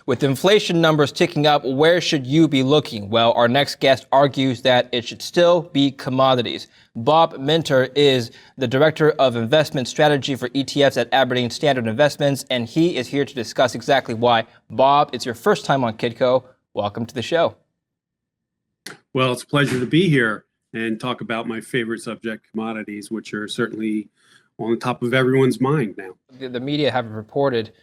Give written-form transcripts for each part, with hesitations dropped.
With inflation numbers ticking up, where should you be looking? Well, our next guest argues that it should still be commodities. Bob Minter is the Director of Investment Strategy for ETFs at Aberdeen Standard Investments, and he is here to discuss exactly why. Bob, it's your first time on Kitco. Welcome to the show. Well, it's a pleasure to be here and talk about my favorite subject, commodities, which are certainly on the top of everyone's mind now. The media have reported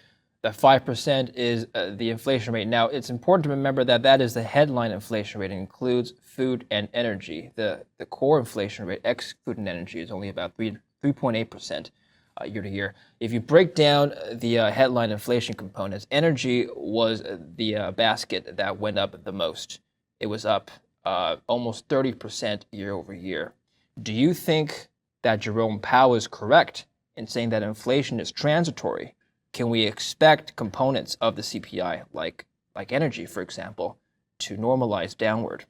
that 5% is the inflation rate. Now, it's important to remember that that is the headline inflation rate. It includes food and energy. The core inflation rate, ex food and energy, is only about 3.8% year to year. If you break down the headline inflation components, energy was the basket that went up the most. It was up almost 30% year over year. Do you think that Jerome Powell is correct in saying that inflation is transitory? Can we expect components of the CPI, like energy, for example, to normalize downward?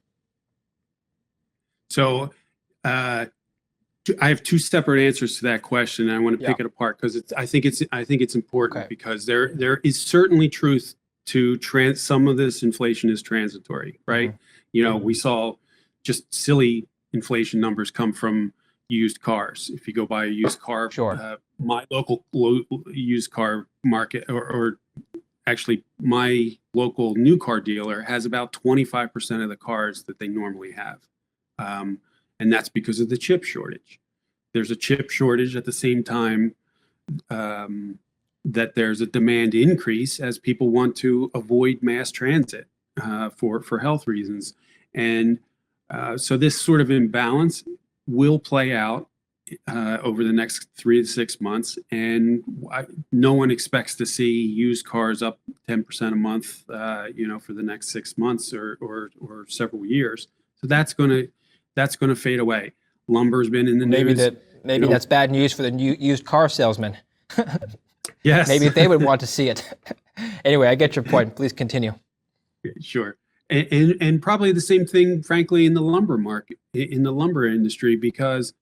So I have two separate answers to that question, and I want to pick it apart because I think it's important because there is certainly truth to some of this inflation is transitory, right? Mm-hmm. You know, we saw just silly inflation numbers come from used cars. If you go buy a used car, my local used car market, or actually my local new car dealer has about 25% of the cars that they normally have. And that's because of the chip shortage. There's a chip shortage at the same time that there's a demand increase as people want to avoid mass transit for health reasons. And so this sort of imbalance will play out over the next 3 to 6 months, and no one expects to see used cars up 10% a month, for the next 6 months or several years. So that's going to fade away. Lumber's been in the news. Maybe that's bad news for the new used car salesman. Yes. Maybe they would want to see it. Anyway, I get your point. Please continue. Sure. And probably the same thing, frankly, in the lumber market, in the lumber industry, because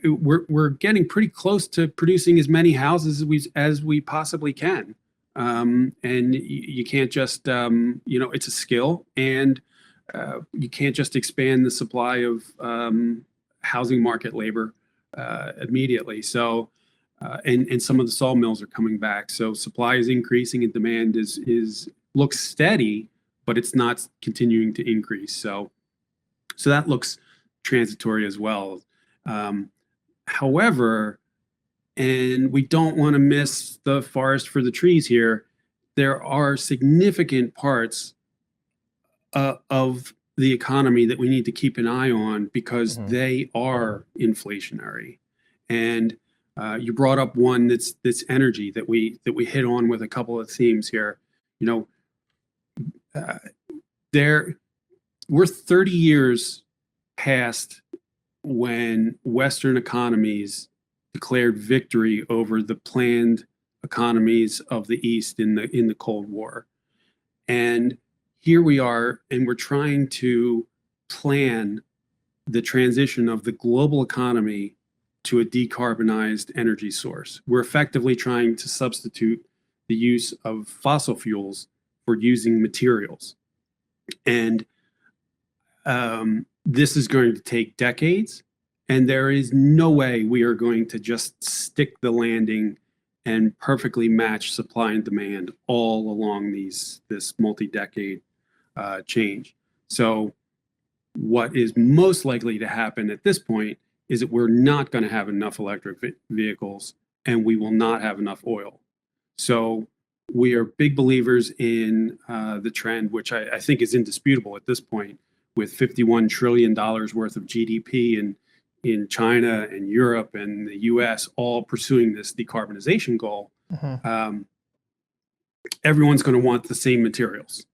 we're getting pretty close to producing as many houses as we possibly can. And you can't just, it's a skill, and you can't just expand the supply of housing market labor immediately. So, and some of the sawmills are coming back. So supply is increasing and demand looks steady, but it's not continuing to increase. So that looks transitory as well. However, and we don't want to miss the forest for the trees here, there are significant parts of the economy that we need to keep an eye on because they are inflationary. And you brought up one that's energy that we hit on with a couple of themes here. We're 30 years past when Western economies declared victory over the planned economies of the East in the Cold War. And here we are, and we're trying to plan the transition of the global economy to a decarbonized energy source. We're effectively trying to substitute the use of fossil fuels for using materials. And this is going to take decades, and there is no way we are going to just stick the landing and perfectly match supply and demand all along this multi-decade change. So what is most likely to happen at this point is that we're not going to have enough electric vehicles, and we will not have enough oil. So we are big believers in the trend, which I think is indisputable at this point, with $51 trillion worth of GDP in China and Europe and the US all pursuing this decarbonization goal. Everyone's going to want the same materials.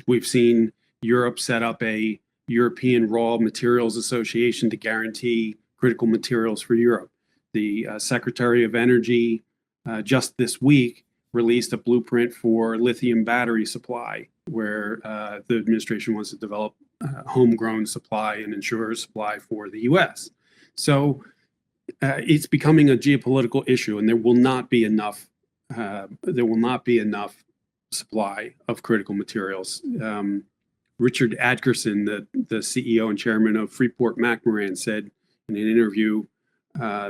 We've seen Europe set up a European Raw Materials Association to guarantee critical materials for Europe. The Secretary of Energy just this week released a blueprint for lithium battery supply, where the administration wants to develop homegrown supply and ensure supply for the U.S. So it's becoming a geopolitical issue, and there will not be enough supply of critical materials. Richard Adkerson, the CEO and chairman of Freeport-McMoRan, said in an interview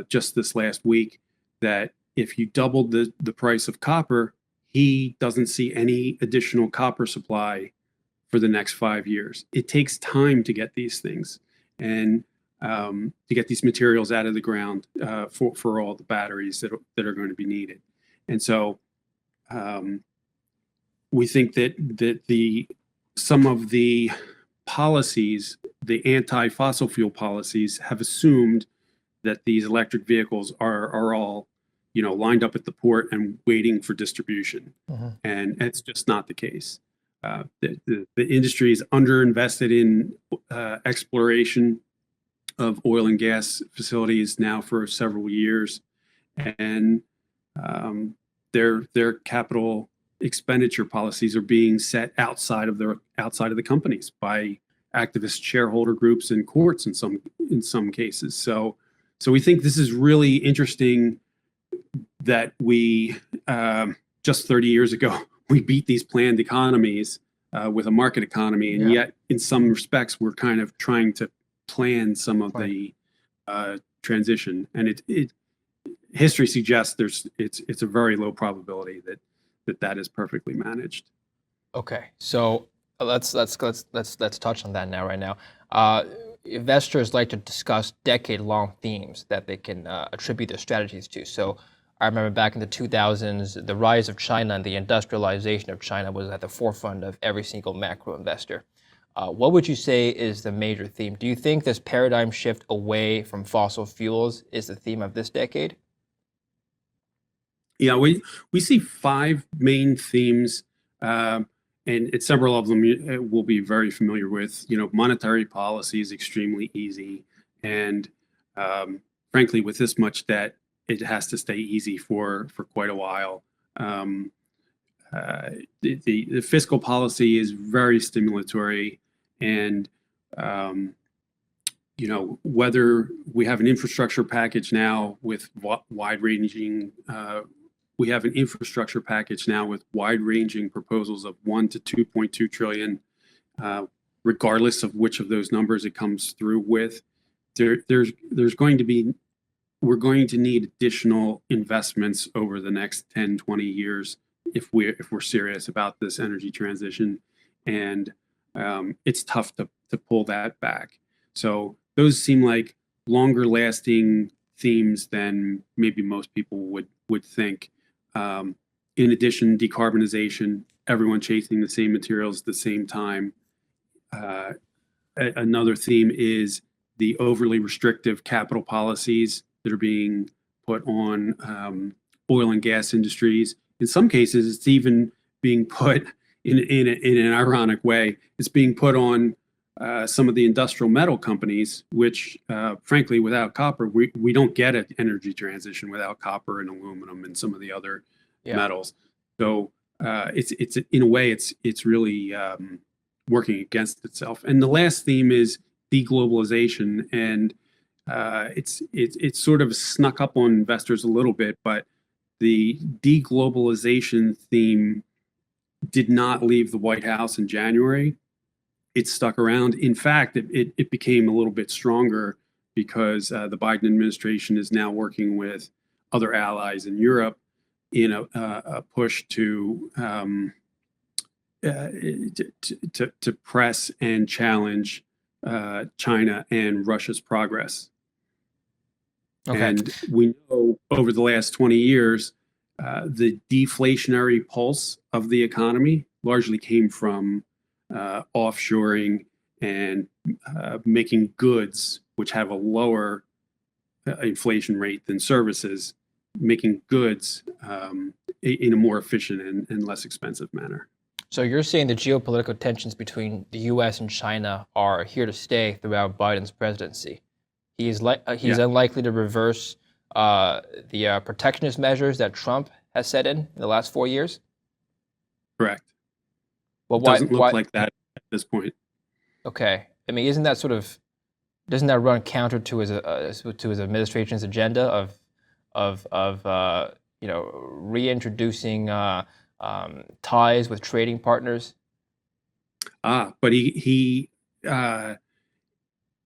just this last week that if you doubled the price of copper, he doesn't see any additional copper supply for the next 5 years. It takes time to get these things and to get these materials out of the ground for all the batteries that are going to be needed. And so we think that some of the policies, the anti-fossil fuel policies, have assumed that these electric vehicles are all, lined up at the port and waiting for distribution. And it's just not the case. The industry is underinvested in exploration of oil and gas facilities now for several years, and their capital expenditure policies are being set outside of the companies by activist shareholder groups and courts in some cases. So we think this is really interesting that we just 30 years ago we beat these planned economies with a market economy, and yet in some respects we're kind of trying to plan some of the transition. And history suggests it's a very low probability that is perfectly managed. Okay, so let's touch on that right now. Investors like to discuss decade-long themes that they can attribute their strategies to. So I remember back in the 2000s, the rise of China and the industrialization of China was at the forefront of every single macro investor. What would you say is the major theme? Do you think this paradigm shift away from fossil fuels is the theme of this decade? Yeah, we see 5 main themes, and several of them we'll be very familiar with. Monetary policy is extremely easy, and frankly, with this much debt, it has to stay easy for quite a while. The fiscal policy is very stimulatory, and whether we have an infrastructure package now with wide-ranging proposals of 1 to 2.2 trillion, regardless of which of those numbers it comes through with. We're going to need additional investments over the next 10, 20 years if we're serious about this energy transition, and it's tough to pull that back. So those seem like longer lasting themes than maybe most people would think. In addition, decarbonization, everyone chasing the same materials at the same time. Another theme is the overly restrictive capital policies that are being put on oil and gas industries. In some cases, it's even being put in an ironic way. It's being put on some of the industrial metal companies, which, frankly, without copper, we don't get an energy transition without copper and aluminum and some of the other metals. So it's in a way, it's really working against itself. And the last theme is de-globalization, and it's sort of snuck up on investors a little bit, but the de-globalization theme did not leave the White House in January. It stuck around. In fact, it became a little bit stronger because the Biden administration is now working with other allies in Europe in a push to press and challenge China and Russia's progress. Okay. And we know over the last 20 years, the deflationary pulse of the economy largely came from offshoring and making goods, which have a lower inflation rate than services, making goods in a more efficient and less expensive manner. So you're saying the geopolitical tensions between the U.S. and China are here to stay throughout Biden's presidency. He's unlikely to reverse the protectionist measures that Trump has set in the last 4 years? Correct. Well, it doesn't look like that at this point. Okay. I mean, doesn't that run counter to his administration's agenda of reintroducing ties with trading partners? But he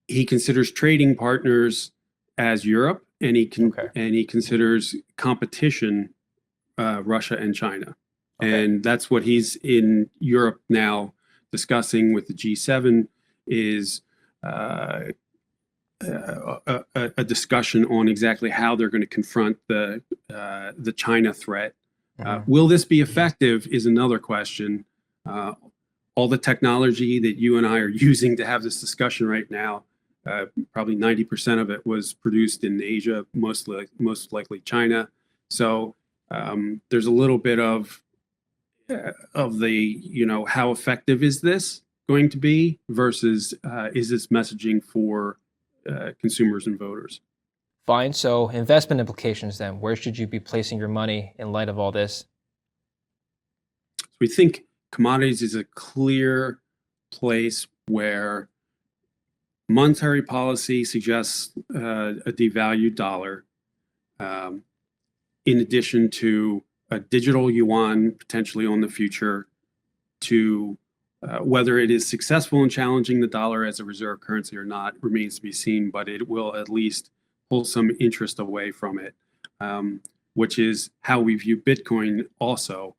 considers trading partners as Europe, and he considers competition Russia and China. Okay. And that's what he's in Europe now discussing with the G7 is a discussion on exactly how they're going to confront the China threat. Will this be effective is another question. All the technology that you and I are using to have this discussion right now, probably 90% of it was produced in Asia, most likely China. So there's a little bit of the, how effective is this going to be versus is this messaging for consumers and voters? Fine. So investment implications then. Where should you be placing your money in light of all this? So we think commodities is a clear place where monetary policy suggests a devalued dollar, in addition to a digital yuan potentially on the future, to whether it is successful in challenging the dollar as a reserve currency or not remains to be seen, but it will at least pull some interest away from it, which is how we view Bitcoin also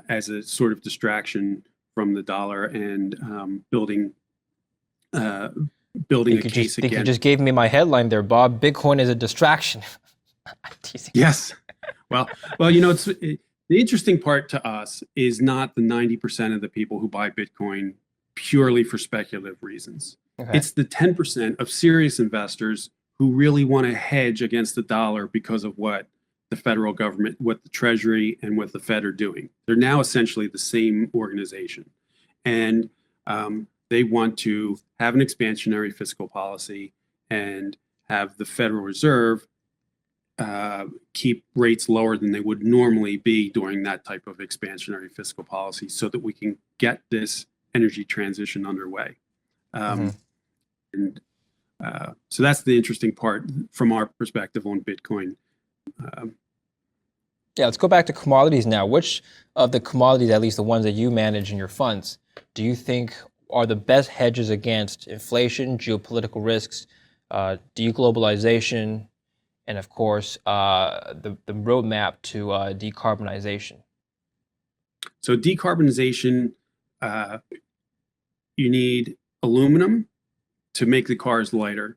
as a sort of distraction from the dollar and building a case again. You just gave me my headline there, Bob. Bitcoin is a distraction. Yes. Well, the interesting part to us is not the 90% of the people who buy Bitcoin purely for speculative reasons. Okay. It's the 10% of serious investors who really want to hedge against the dollar because of what the federal government, what the Treasury, and what the Fed are doing. They're now essentially the same organization. And they want to have an expansionary fiscal policy and have the Federal Reserve keep rates lower than they would normally be during that type of expansionary fiscal policy so that we can get this energy transition underway. And so that's the interesting part from our perspective on Bitcoin. Yeah, let's go back to commodities now. Which of the commodities, at least the ones that you manage in your funds, do you think are the best hedges against inflation, geopolitical risks, de-globalization, and of course, the roadmap to decarbonization? So decarbonization, you need aluminum to make the cars lighter.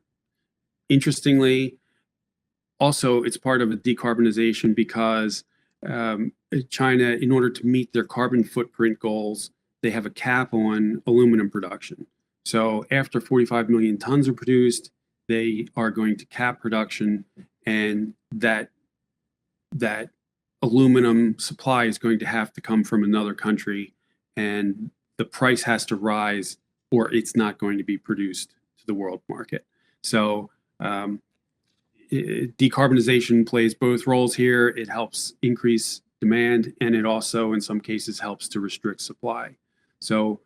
Interestingly, also, it's part of a decarbonization because China, in order to meet their carbon footprint goals, they have a cap on aluminum production. So after 45 million tons are produced, they are going to cap production, and that aluminum supply is going to have to come from another country, and the price has to rise or it's not going to be produced to the world market. So decarbonization plays both roles here. It helps increase demand, and it also, in some cases, helps to restrict supply. So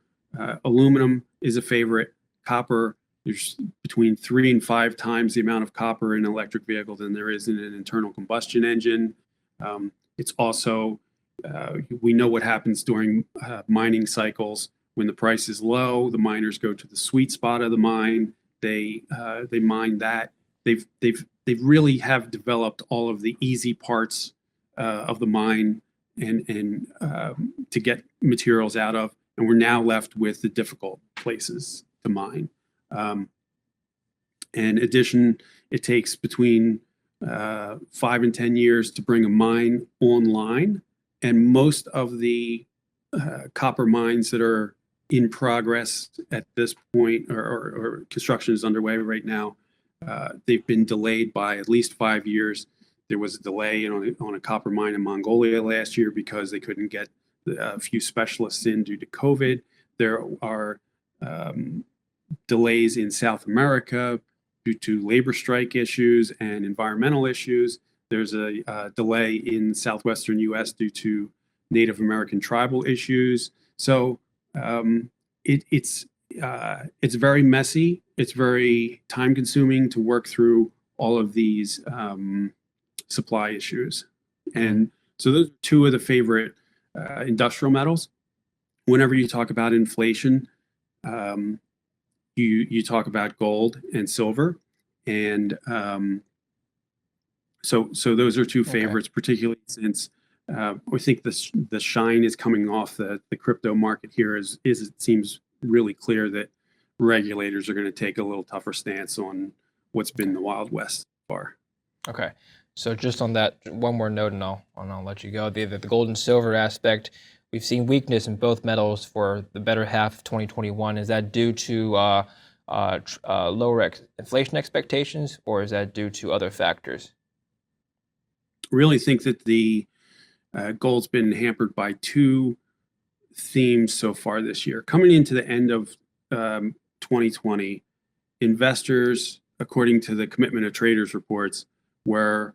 aluminum is a favorite. Copper, there's between 3 and 5 times the amount of copper in an electric vehicle than there is in an internal combustion engine. It's also, we know what happens during mining cycles. When the price is low, the miners go to the sweet spot of the mine. They mine that. They really have developed all of the easy parts of the mine and to get materials out of, and we're now left with the difficult places to mine. In addition, it takes between 5 and 10 years to bring a mine online, and most of the copper mines that are in progress at this point, or construction is underway right now, they've been delayed by at least 5 years. There was a delay on a copper mine in Mongolia last year because they couldn't get a few specialists in due to COVID. There are delays in South America due to labor strike issues and environmental issues. There's a delay in southwestern U.S. due to Native American tribal issues. So it's very messy. It's very time-consuming to work through all of these supply issues. And so those are two of the favorite industrial metals. Whenever you talk about inflation, you talk about gold and silver, and so those are two favorites, particularly since I think the shine is coming off the crypto market here. Is it seems really clear that regulators are going to take a little tougher stance on what's been the Wild West so far. Okay. So just on that, one more note, and I'll let you go. The gold and silver aspect, we've seen weakness in both metals for the better half of 2021. Is that due to lower inflation expectations, or is that due to other factors? Really think that the gold's been hampered by two themes so far this year. Coming into the end of 2020, investors, according to the Commitment of Traders reports, were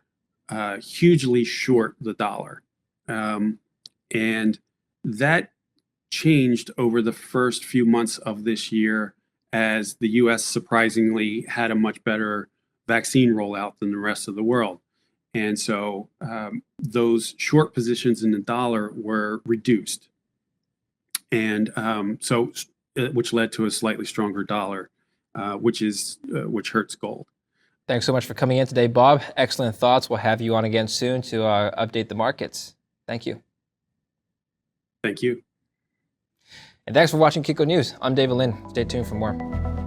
hugely short the dollar. And that changed over the first few months of this year as the US surprisingly had a much better vaccine rollout than the rest of the world. And so those short positions in the dollar were reduced. And which led to a slightly stronger dollar, which hurts gold. Thanks so much for coming in today, Bob. Excellent thoughts. We'll have you on again soon to update the markets. Thank you. Thank you. And thanks for watching Kitco News. I'm David Lin. Stay tuned for more.